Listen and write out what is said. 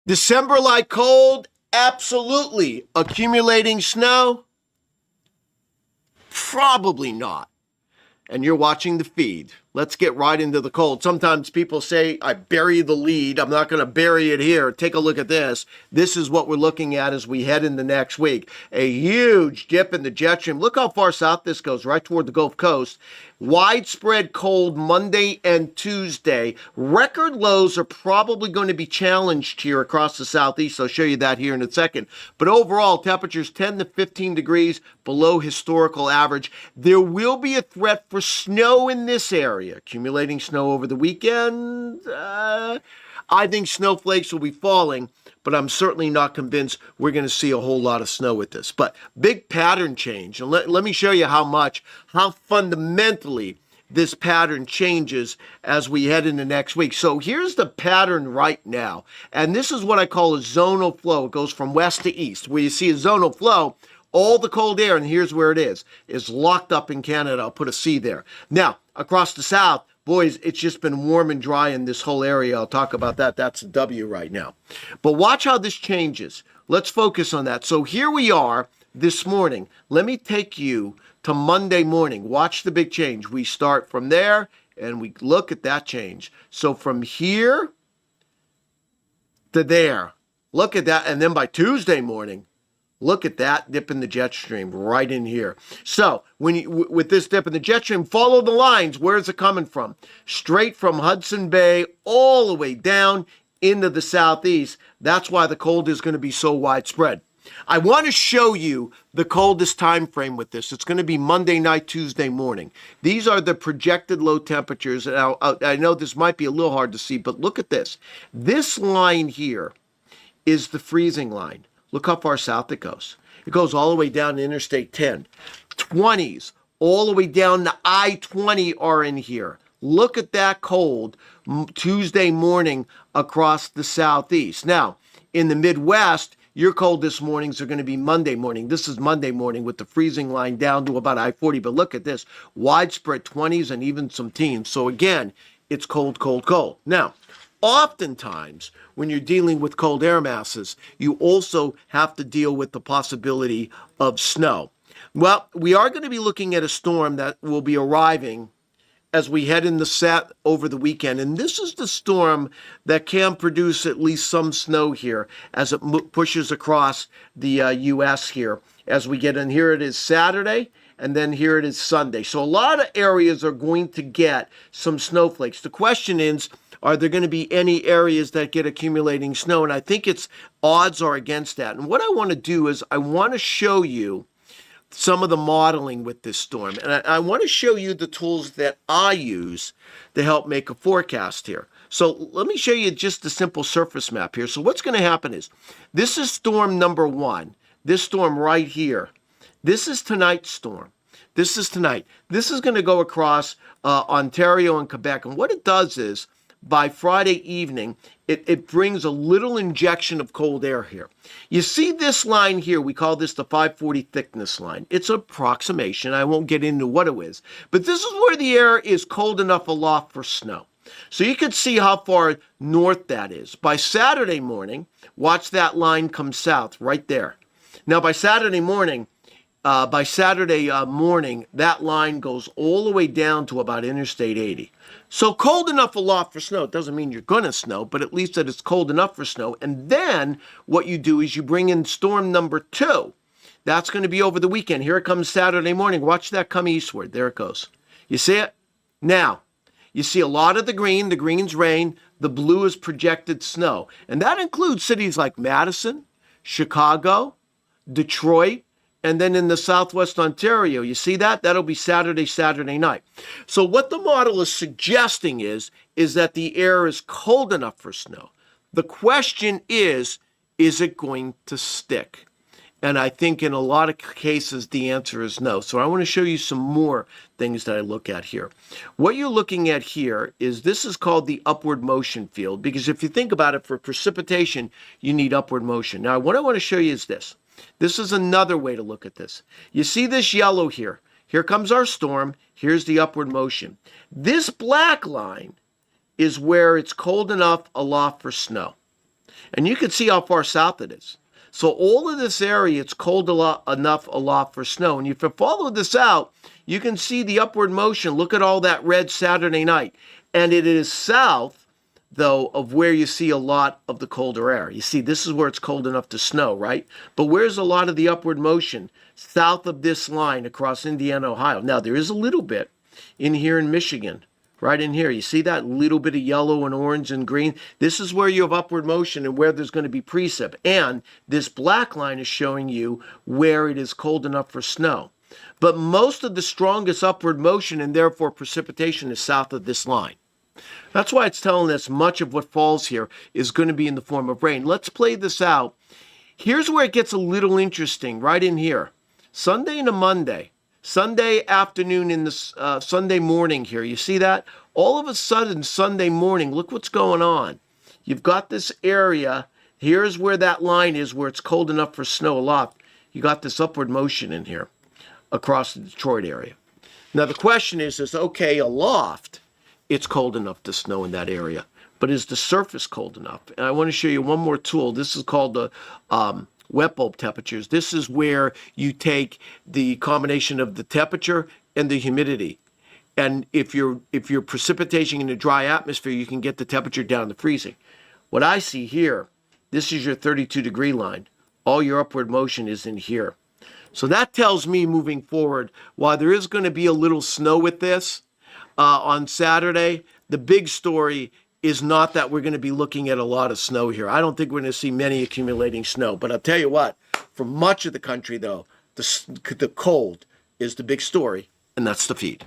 December like cold? Absolutely. Accumulating snow? Probably not. And you're watching the feed. Let's get right into the cold. Sometimes people say, I bury the lead. I'm not going to bury it here. Take a look at this. This is what we're looking at as we head into next week. A huge dip in the jet stream. Look how far south this goes, right toward the Gulf Coast. Widespread cold Monday and Tuesday. Record lows are probably going to be challenged here across the southeast. I'll show you that here in a second. But overall, temperatures 10 to 15 degrees below historical average. There will be a threat for snow in this area. Accumulating snow over the weekend. I think snowflakes will be falling, but I'm certainly not convinced we're going to see a whole lot of snow with this. But big pattern change. And let me show you how fundamentally this pattern changes as we head into next week. So here's the pattern right now. And this is what I call a zonal flow. It goes from west to east. Where you see a zonal flow, all the cold air, and here's where it is locked up in Canada. I'll put a C there. Now, across the south, boys, it's just been warm and dry in this whole area. I'll talk about that. That's a W right now. But watch how this changes. Let's focus on that. So here we are this morning. Let me take you to Monday morning. Watch the big change. We start from there, and we look at that change. So from here to there, look at that. And then by Tuesday morning, look at that dip in the jet stream right in here. So with this dip in the jet stream, follow the lines. Where is it coming from? Straight from Hudson Bay all the way down into the southeast. That's why the cold is going to be so widespread. I want to show you the coldest time frame with this. It's going to be Monday night, Tuesday morning. These are the projected low temperatures. And I know this might be a little hard to see, but look at this. This line here is the freezing line. Look how far south it goes. It goes all the way down to Interstate 10. 20s, all the way down to I-20 are in here. Look at that cold Tuesday morning across the southeast. Now, in the Midwest, your coldest mornings are going to be Monday morning. This is Monday morning with the freezing line down to about I-40. But look at this, widespread 20s and even some teens. So again, it's cold, cold, cold. Now, oftentimes, when you're dealing with cold air masses, you also have to deal with the possibility of snow. Well, we are going to be looking at a storm that will be arriving as we head into over the weekend. And this is the storm that can produce at least some snow here as it pushes across the U.S. here. As we get in, here it is Saturday, and then here it is Sunday. So a lot of areas are going to get some snowflakes. The question is, are there going to be any areas that get accumulating snow? And I think odds are against that. And what I want to do is I want to show you some of the modeling with this storm. And I want to show you the tools that I use to help make a forecast here. So let me show you just a simple surface map here. So what's going to happen is, this is storm number 1. This storm right here. This is tonight's storm. This is tonight. This is going to go across Ontario and Quebec. And what it does is, by Friday evening, it brings a little injection of cold air here. You see this line here, we call this the 540 thickness line. It's an approximation. I won't get into what it is. But this is where the air is cold enough aloft for snow. So you can see how far north that is. By Saturday morning, watch that line come south right there. Now by Saturday morning, that line goes all the way down to about Interstate 80. So cold enough aloft for snow. It doesn't mean you're going to snow, but at least that it's cold enough for snow. And then what you do is you bring in storm number 2. That's going to be over the weekend. Here it comes Saturday morning. Watch that come eastward. There it goes. You see it? Now, you see a lot of the green. The green's rain. The blue is projected snow. And that includes cities like Madison, Chicago, Detroit, and then in the southwest Ontario. You see that? That'll be Saturday night. So what the model is suggesting is that the air is cold enough for snow. The question is it going to stick? And I think in a lot of cases, the answer is no. So I want to show you some more things that I look at here. What you're looking at here is, this is called the upward motion field, because if you think about it, for precipitation, you need upward motion. Now, what I want to show you is this. This is another way to look at this. You see this yellow here. Here comes our storm. Here's the upward motion. This black line is where it's cold enough aloft for snow. And you can see how far south it is. So all of this area, it's cold enough aloft for snow. And if you follow this out, you can see the upward motion. Look at all that red Saturday night. And it is south, though, of where you see a lot of the colder air. You see, this is where it's cold enough to snow, right? But where's a lot of the upward motion? South of this line across Indiana, Ohio. Now, there is a little bit in here in Michigan. Right in here, you see that little bit of yellow and orange and green? This is where you have upward motion and where there's going to be precip. And this black line is showing you where it is cold enough for snow. But most of the strongest upward motion and therefore precipitation is south of this line. That's why it's telling us much of what falls here is going to be in the form of rain. Let's play this out. Here's where it gets a little interesting, right in here. Sunday into Monday. Sunday afternoon in the Sunday morning here. You see that? All of a sudden, Sunday morning, look what's going on. You've got this area. Here's where that line is where it's cold enough for snow aloft. You got this upward motion in here across the Detroit area. Now, the question is okay, aloft, it's cold enough to snow in that area. But is the surface cold enough? And I want to show you one more tool. This is called the wet bulb temperatures. This is where you take the combination of the temperature and the humidity. And if you're precipitating in a dry atmosphere, you can get the temperature down to freezing. What I see here, this is your 32-degree line. All your upward motion is in here. So that tells me moving forward, while there is going to be a little snow with this on Saturday, the big story is not that we're going to be looking at a lot of snow here. I don't think we're going to see many accumulating snow. But I'll tell you what, for much of the country, though, the cold is the big story, and that's the feed.